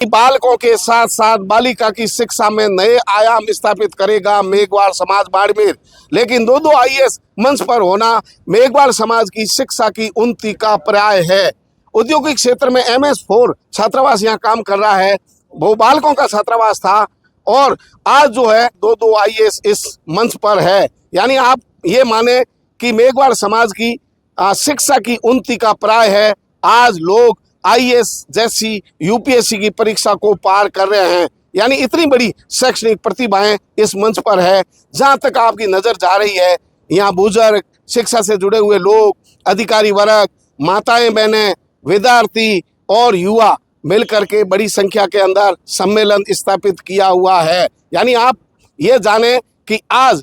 बालकों के साथ साथ बालिका की शिक्षा में नए आयाम स्थापित करेगा मेघवाल समाज बाड़मेर। लेकिन दो आईएएस मंच पर होना मेघवाल समाज की शिक्षा की उन्नति का पर्याय है। औद्योगिक क्षेत्र में MS4 छात्रावास यहाँ काम कर रहा है। वो बालकों का छात्रावास था और आज जो है दो आईएएस इस मंच पर है। यानी आप ये माने कि मेघवाल समाज की शिक्षा की उन्नति का पर्याय है। आज लोग आईएएस जैसी यूपीएससी की परीक्षा को पार कर रहे हैं। यानी इतनी बड़ी शैक्षणिक प्रतिभाएं इस मंच पर है। जहां तक आपकी नजर जा रही है, यहाँ बुजुर्ग, शिक्षा से जुड़े हुए लोग, अधिकारी वर्ग, माताएं बहनें, विद्यार्थी और युवा मिलकर के बड़ी संख्या के अंदर सम्मेलन स्थापित किया हुआ है। यानी आप ये जाने कि आज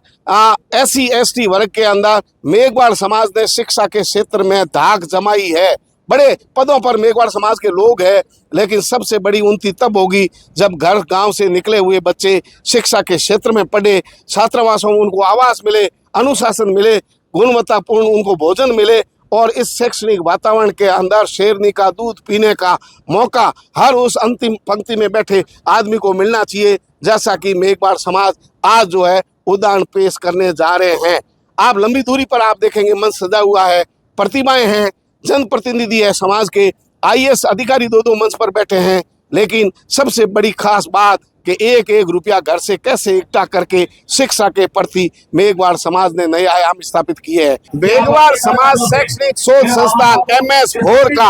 SC/ST वर्ग के अंदर मेघवाल समाज ने शिक्षा के क्षेत्र में धाक जमाई है। बड़े पदों पर मेघवाल समाज के लोग हैं, लेकिन सबसे बड़ी उन्नति तब होगी जब घर गांव से निकले हुए बच्चे शिक्षा के क्षेत्र में पढ़े, छात्रावासों में उनको आवास मिले, अनुशासन मिले, गुणवत्तापूर्ण उनको भोजन मिले और इस शैक्षणिक वातावरण के अंदर शेरनी का दूध पीने का मौका हर उस अंतिम पंक्ति में बैठे आदमी को मिलना चाहिए, जैसा कि मेघवाल समाज आज जो है उदाहरण पेश करने जा रहे हैं। आप लंबी दूरी पर आप देखेंगे मंच सजा हुआ है, प्रतिमाएं हैं, जनप्रतिनिधि है समाज के, आईएएस अधिकारी दो मंच पर बैठे हैं। लेकिन सबसे बड़ी खास बात कि एक रुपया घर से कैसे इकट्ठा करके शिक्षा के प्रति मेघवाल समाज ने नए आयाम स्थापित किए हैं। मेघवाल समाज शैक्षणिक शोध संस्थान MS4 का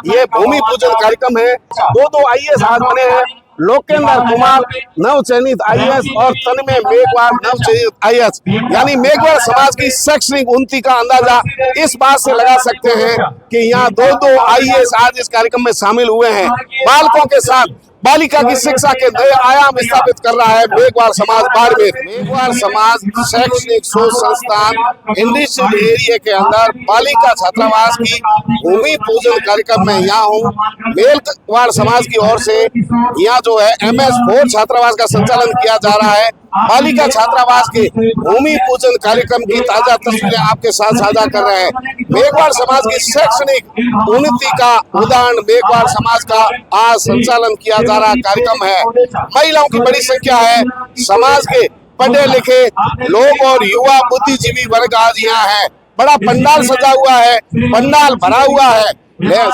ये भूमि पूजन कार्यक्रम है। दो आईएएस आज बने हैं, लोकेंद्र कुमार नवचयनित आईएएस और तन्मय मेघवाल नवचयनित आईएएस। यानी मेघवाल समाज की शैक्षणिक उन्नति का अंदाजा इस बात से लगा सकते हैं कि यहाँ दो आईएएस आज इस कार्यक्रम में शामिल हुए हैं। बालकों के साथ बालिका की शिक्षा के नए आयाम स्थापित कर रहा है मेघवाल समाज बाड़मेर। मेघवाल समाज शैक्षणिक शोध संस्थान इंडस्ट्रियल एरिया के अंदर बालिका छात्रावास की भूमि पूजन कार्यक्रम में यहाँ हूँ। मेघवाल समाज की ओर से यहाँ जो है MS4 छात्रावास का संचालन किया जा रहा है। बालिका छात्रावास के भूमि पूजन कार्यक्रम की ताजा तस्वीरें आपके साथ साझा कर रहे हैं। मेघवाल समाज की शैक्षणिक उन्नति का उदाहरण मेघवाल समाज का आज संचालन किया जा रहा कार्यक्रम है। महिलाओं की बड़ी संख्या है, समाज के पढ़े लिखे लोग और युवा बुद्धिजीवी वर्ग आज यहाँ है। बड़ा पंडाल सजा हुआ है, पंडाल भरा हुआ है।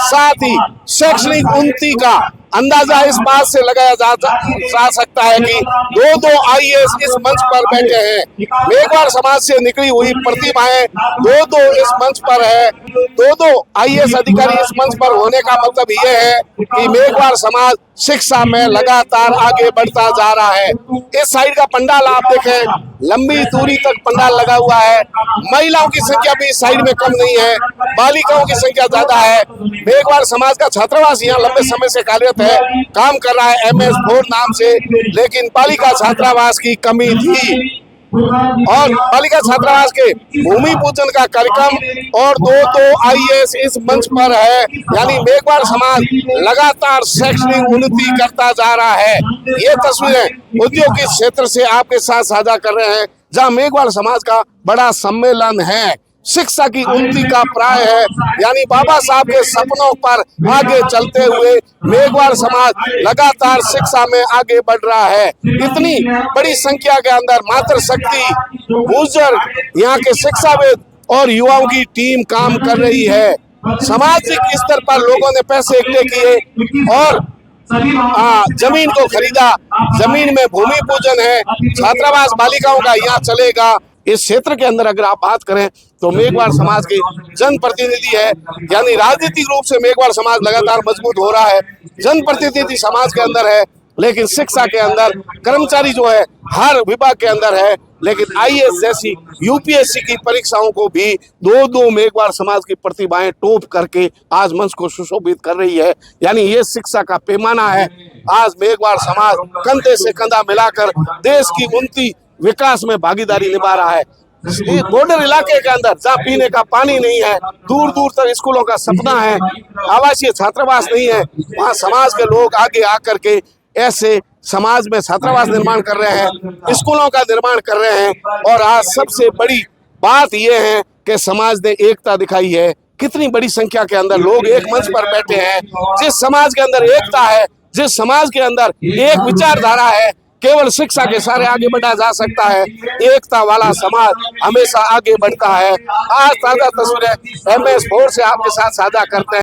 साथ ही शैक्षणिक उन्नति का अंदाजा इस बात से लगाया जा सकता है कि दो आईएएस इस मंच पर बैठे हैं। मेघवाल समाज से निकली हुई प्रतिभाएं दो इस मंच पर है। दो आईएएस अधिकारी इस मंच पर होने का मतलब यह है कि मेघवाल समाज शिक्षा में लगातार आगे बढ़ता जा रहा है। इस साइड का पंडाल आप देखें, लंबी दूरी तक पंडाल लगा हुआ है। महिलाओं की संख्या भी इस साइड में कम नहीं है, बालिकाओं की संख्या ज्यादा है। मेघवाल समाज का छात्रावास यहाँ लंबे समय से कार्यरत है, काम कर रहा है MS4 नाम से, लेकिन बालिका छात्रावास की कमी थी और बालिका छात्रावास के भूमि पूजन का कार्यक्रम और दो आईएएस इस मंच पर है। यानी मेघवाल समाज लगातार शैक्षणिक उन्नति करता जा रहा है। ये तस्वीरें औद्योगिक क्षेत्र से आपके साथ साझा कर रहे हैं, जहां मेघवाल समाज का बड़ा सम्मेलन है। शिक्षा की उन्नति का पर्याय है। यानी बाबा साहब के सपनों पर आगे चलते हुए मेघवाल समाज लगातार शिक्षा में आगे बढ़ रहा है। इतनी बड़ी संख्या के अंदर मातृशक्ति, बुजुर्ग, यहाँ के शिक्षाविद और युवाओं की टीम काम कर रही है। सामाजिक स्तर पर लोगों ने पैसे इकट्ठे किए और जमीन को खरीदा। जमीन में भूमि पूजन है, छात्रावास बालिकाओं का यहाँ चलेगा। इस क्षेत्र के अंदर अगर आप बात करें तो मेघवाल समाज के जनप्रतिनिधि है। यानी राजनीतिक रूप से मेघवाल समाज लगातार मजबूत हो रहा है। जनप्रतिनिधि समाज के अंदर है, लेकिन शिक्षा के अंदर कर्मचारी जो है हर विभाग के अंदर है। लेकिन आईएएस जैसी यूपीएससी की परीक्षाओं को भी दो मेघवाल समाज की प्रतिभाएं टॉप करके आज मंच को सुशोभित कर रही है। यानी ये शिक्षा का पैमाना है। आज मेघवाल समाज कंधे से कंधा मिलाकर देश की उन्नति विकास में भागीदारी निभा रहा है। बॉर्डर इलाके के अंदर जहाँ पीने का पानी नहीं है, दूर दूर तक स्कूलों का सपना है, आवासीय छात्रावास नहीं है, वहाँ समाज के लोग आगे आकर के ऐसे समाज में छात्रावास निर्माण कर रहे हैं, स्कूलों का निर्माण कर रहे हैं। और आज सबसे बड़ी बात यह है कि समाज ने एकता दिखाई है। कितनी बड़ी संख्या के अंदर लोग एक मंच पर बैठे हैं। जिस समाज के अंदर एकता है जिस समाज के अंदर एक विचारधारा है, केवल शिक्षा के सारे आगे बढ़ा जा सकता है। एकता वाला समाज हमेशा आगे बढ़ता है। आज ताजा तस्वीरें MS4 से आपके साथ साझा करते हैं।